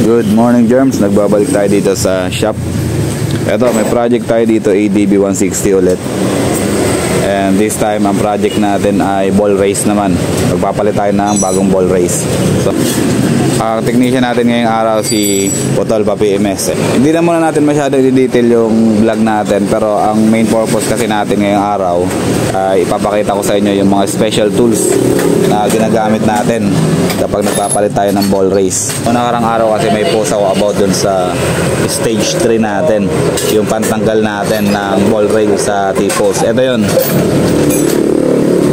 Good morning, germs. Nagbabalik tayo dito sa shop. Ito, may project tayo dito, ADB 160 ulit. And this time, ang project natin ay ball race naman. Magpapalit tayo ng bagong ball race. So, ang technician natin ngayong araw si Putol Papi MS. Hindi na muna natin masyado i-detail yung vlog natin, pero ang main purpose kasi natin ngayong araw ay ipapakita ko sa inyo yung mga special tools na ginagamit natin kapag nagpapalit tayo ng ball race. Noong nakarang araw kasi may post ako about dun sa stage 3 natin, yung pantanggal natin ng ball rail sa T-post. Ito yun,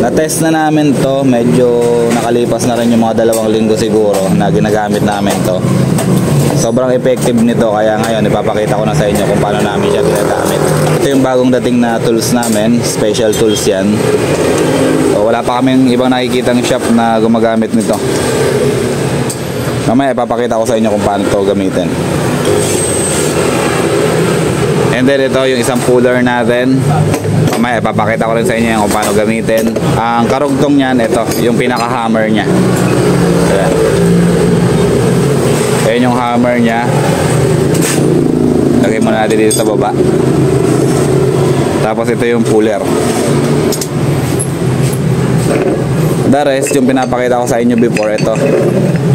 na-test na namin to, medyo nakalipas na rin yung mga 2 linggo siguro na ginagamit namin to. Sobrang effective nito, kaya ngayon ipapakita ko na sa inyo kung paano namin siya ginagamit. Ito yung bagong dating na tools namin, special tools yan. So, wala pa kaming ibang nakikitang shop na gumagamit nito. Mamaya ipapakita ko sa inyo kung paano to gamitin. And then ito yung isang puller natin. Mamaya ipapakita ko rin sa inyo kung paano gamitin. Ang karugtong niyan, ito yung pinaka-hammer niya. Ayan. Ayan yung hammer niya. Lagay muna natin dito sa baba. Tapos ito yung puller. The rest, yung pinapakita ko sa inyo before, ito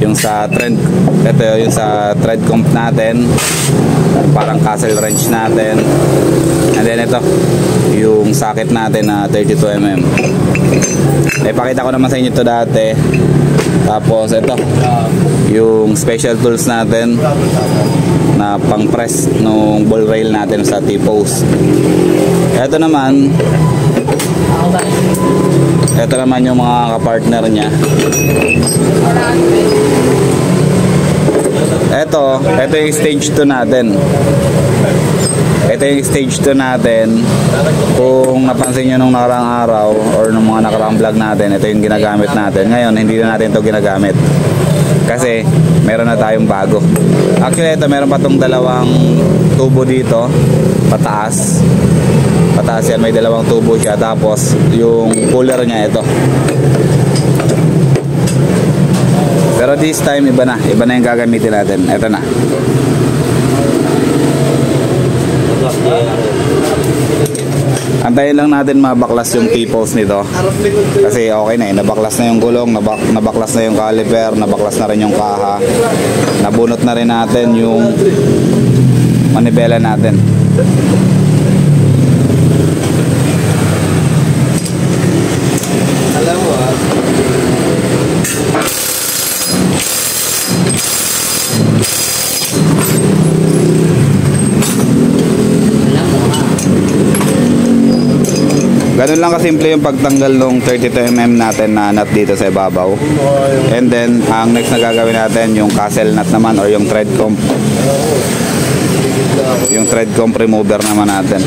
yung sa thread, ito yung sa thread comp natin, parang castle wrench natin. And then ito yung socket natin na 32mm. Ipakita ko naman sa inyo ito dati. Tapos ito yung special tools natin na pang press nung ball rail natin sa T-post. Ito naman yung mga kapartner niya. Ito yung stage 2 natin. Ito yung stage 2 natin. Kung napansin nyo nung nakarang araw or nung mga nakarang vlog natin, ito yung ginagamit natin. Ngayon, hindi na natin ito ginagamit kasi meron na tayong bago. Actually, ito meron pa tong 2 tubo dito pataas. Pataas yan, may 2 tubo siya. Tapos yung puller niya ito. Pero this time iba na yung gagamitin natin. Ito na. Antayin lang natin mabaklas yung T-post nito. Kasi okay na eh, nabaklas na yung gulong, nabaklas na yung caliper, nabaklas na rin yung kaha. Nabunot na rin natin yung manibela natin. Alam mo ganun lang kasimple yung pagtanggal ng 32mm natin na nut dito sa ibabaw. And then, ang next na gagawin natin, yung castle nut naman or yung thread comp. Yung thread comp remover naman natin.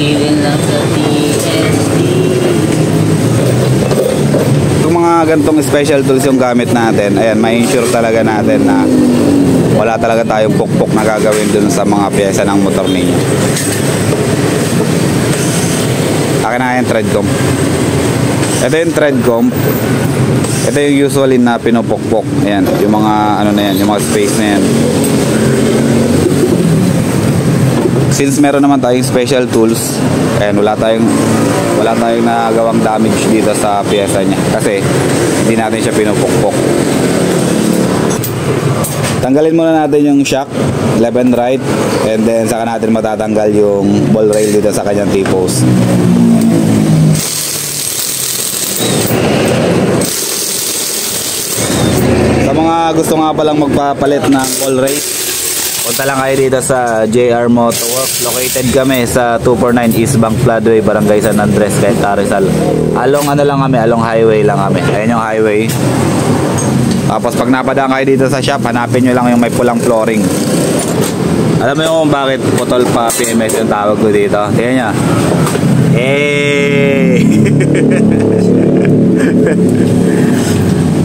Yung mga gantong special tools yung gamit natin, ayan, ma-ensure talaga natin na wala talaga tayong pukpok na gagawin dun sa mga pyesa ng motor ninyo. Akin na yung thread comp. Ito yung thread comp. Ito yung usually na pinupukpok. Ayan, yung mga ano na yan, yung mga space na yan. Since meron naman tayong special tools, ayan, wala tayong nagawang damage dito sa pyesa niya kasi hindi natin siya pinupukpok. Tanggalin muna natin yung shock left and right, and then saka natin matatanggal yung ball rail dito sa kanyang T-post. Sa mga gusto nga palang magpapalit ng ball rail, punta lang kayo dito sa JR Motorworks. Located kami sa 249 East Bank Floodway, Barangay San Andres, Cainta, Rizal. Along along highway lang kami. Ayan yung highway. Tapos pag napadaan kayo dito sa shop, hanapin nyo lang yung may pulang flooring. Alam mo yung bakit Putol Papi MS yung tawag ko dito? Tingnan nyo. Hey!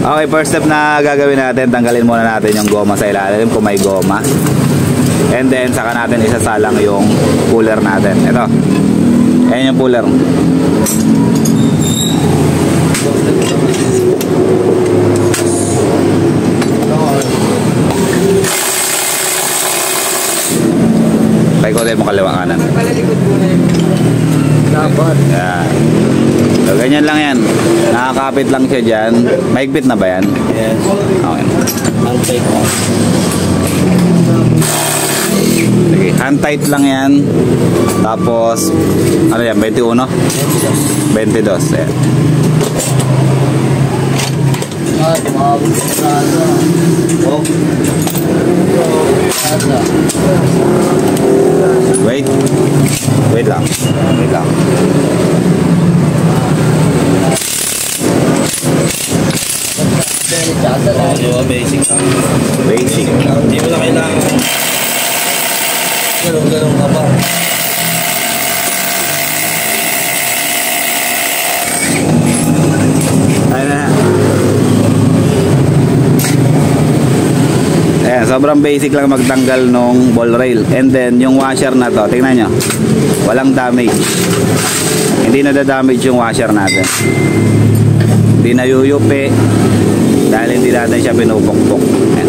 Okay, first step na gagawin natin, tanggalin muna natin yung goma sa ilalim kung may goma. And then saka natin isasalang yung puller natin. Ito. Ayan yung puller. rotate mo kaliwa kanan. Dapat. Yan. So, ganyan lang yan. Nakakapit lang siya dyan. Mahigpit na ba yan? Yes. Okay. Ang tight mo. Sige, hand tight lang yan. Tapos, ano yan, 21? 22. Yan. At mabot sa ano. Oh. Wait. Wait lang. Wait lang. Basic lang. Basic. Hindi mo na kailangan. Ganun ka ba? Ayun na. Ayan, sobrang basic lang magtanggal nung ball rail. And then, yung washer na to, tingnan nyo. Walang damage. Hindi nadadamage yung washer natin. Hindi na yuyupi. Dahil hindi natin siya pinupukpok. Ayan.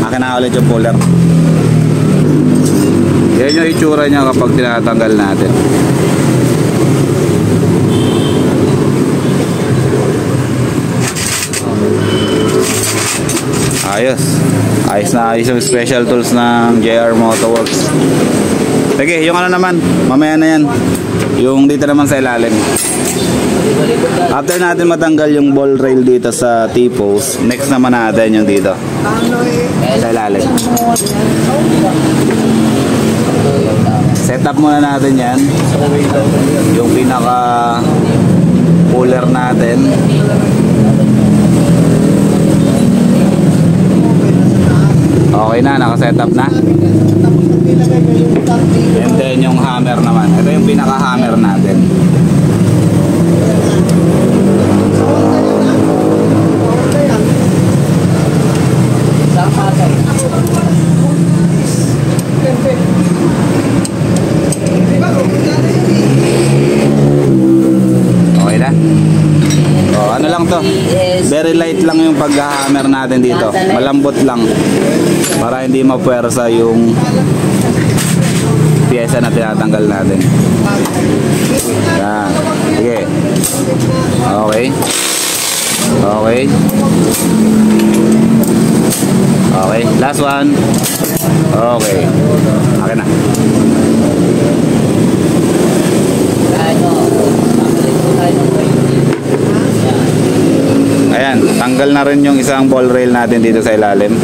Akin na ulit yung puller. Yan yung itsura niya kapag tinatanggal natin. Ayos. Ayos na ayos yung special tools ng JR Motoworks. Sige, yung ano naman, mamaya na yan. Yung dito naman sa ilalim. After natin matanggal yung ball rail dito sa T-post, next naman natin yung dito. Sa ilalim. Set up muna natin yan. Yung pinaka puller natin. Okay na, naka-set up na. And then yung hammer naman. Ito yung pinaka-hammer natin. Okay na? Oh, ano lang to? Very light lang yung pag-hammer natin dito. Malambot lang. Para hindi mapuwersa yung piyesa na tinatanggal natin. Yan. Sige. Okay. Okay. Okay. Last one. Okay. Okay na. Ayan. Tanggal na rin yung isang ball rail natin dito sa ilalim.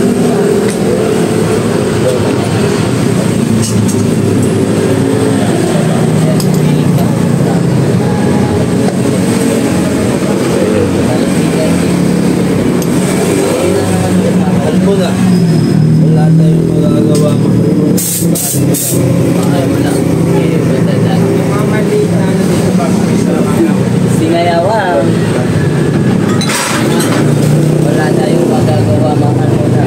Wala tayong magagawa. Sinayawan. Wala tayong magagawa mga muna.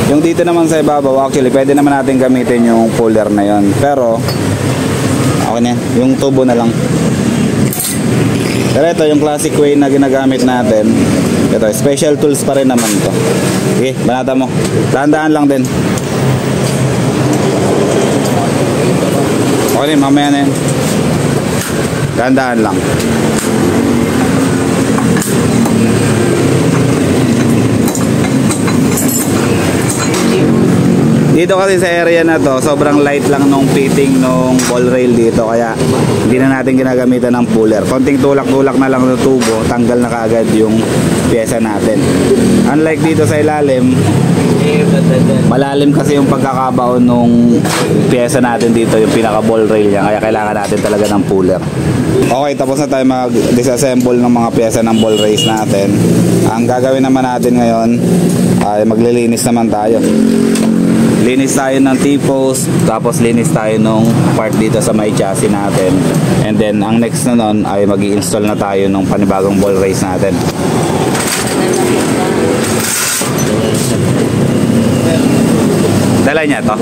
Yung dito naman sa ibabaw, actually pwede naman natin gamitin yung puller na yon. Pero okay na yan, yung tubo na lang. Pero ito yung classic way na ginagamit natin. Ito, special tools pa rin naman to. Okay, banata mo. Dahan-dahan lang din. Okay, mamaya na yan. Dahan-dahan lang. Dito kasi sa area na to, sobrang light lang nung fitting nung ball rail dito, kaya hindi na natin ginagamitan ng puller. Konting tulak-tulak na lang ng tubo, tanggal na kaagad yung pyesa natin. Unlike dito sa ilalim, malalim kasi yung pagkakabaon nung pyesa natin dito, yung pinaka ball rail niya, kaya kailangan natin talaga ng puller. Okay, tapos na tayo mag-disassemble ng mga pyesa ng ball race natin. Ang gagawin naman natin ngayon ay maglilinis naman tayo. Linis tayo ng T-post, tapos linis tayo nung part dito sa may chassis natin. And then ang next na nun ay mag-i-install na tayo nung panibagong ball race natin. Dala niya to.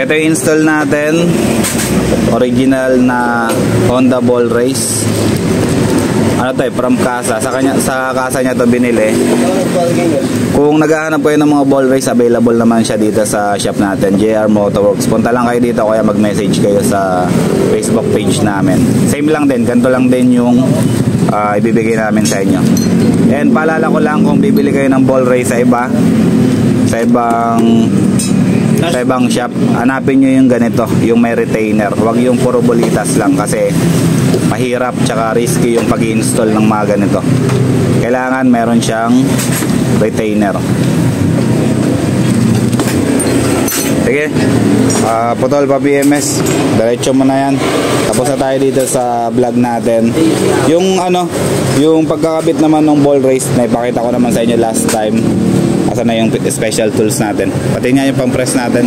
Ito yung install natin. Original na Honda Ball Race. Ano to from Casa. Sa Casa niya to binili. Kung naghahanap kayo ng mga ball race, available naman siya dito sa shop natin, JR Motorworks. Punta lang kayo dito, kaya mag-message kayo sa Facebook page namin. Same lang din, ganito lang din yung ibibigay namin sa inyo. And paalala ko lang, kung bibili kayo ng ball race sa ibang shop, hanapin nyo yung ganito, yung may retainer. Huwag yung puro bolitas lang, kasi mahirap tsaka risky yung pag-install ng mga ganito. Kailangan meron siyang retainer. Sige, putol pa BMS, diretso mo na yan. Tapos na tayo dito sa vlog natin. Yung pagkakabit naman ng ball race, na ipakita ko naman sa inyo last time. Asa na yung special tools natin. Pati nga yung pang-press natin.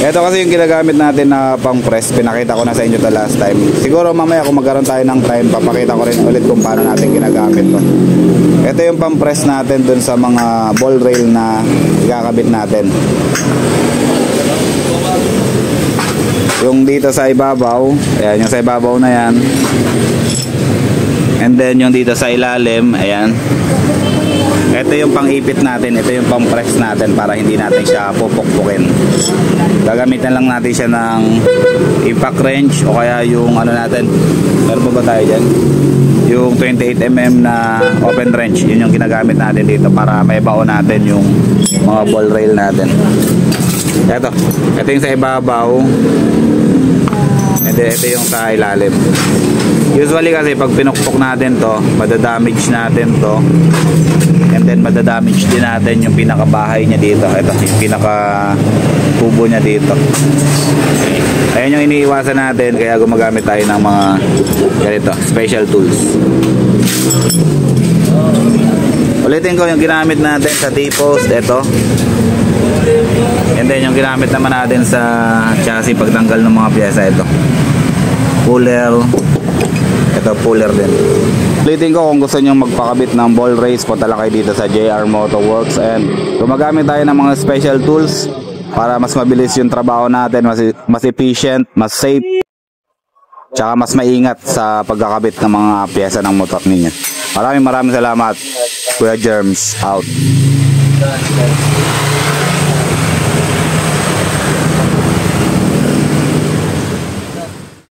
Ito kasi yung ginagamit natin na pang-press. Pinakita ko na sa inyo to last time. Siguro mamaya kung magkaroon tayo ng time, papakita ko rin ulit kung paano natin ginagamit to. Ito yung pang-press natin dun sa mga ball rail na ikakabit natin. Yung dito sa ibabaw, ayan, yung sa ibabaw na yan. And then yung dito sa ilalim, ayan. Ito yung pang-ipit natin, ito yung pang-press natin para hindi natin siya pupukpukin. Gagamitan lang natin siya ng impact wrench o kaya yung ano natin. Meron ba tayo dyan? Yung 28mm na open wrench, yun yung ginagamit natin dito para may baon natin yung mga ball rail natin. Ito yung sa ibabaw. And then ito yung sa ilalim. Usually kasi pag pinukpok natin to, madadamage natin to. And then madadamage din natin yung pinakabahay niya dito. Ito, yung pinaka tubo niya dito. Ayan yung iniiwasan natin, kaya gumagamit tayo ng mga ganito, special tools. Ulitin ko yung ginamit natin sa T-post, ito. And then yung ginamit naman natin sa chassis pagtanggal ng mga pyesa, ito. Puller. Ito, puller din. Ulitin ko, kung gusto nyo magpakabit ng ball race, punta lang kayo dito sa JR Motorworks. And gumagamit tayo ng mga special tools para mas mabilis yung trabaho natin, mas efficient, mas safe, tsaka mas maingat sa pagkakabit ng mga pyesa ng motor ninyo. Maraming salamat. Kuya Germs out.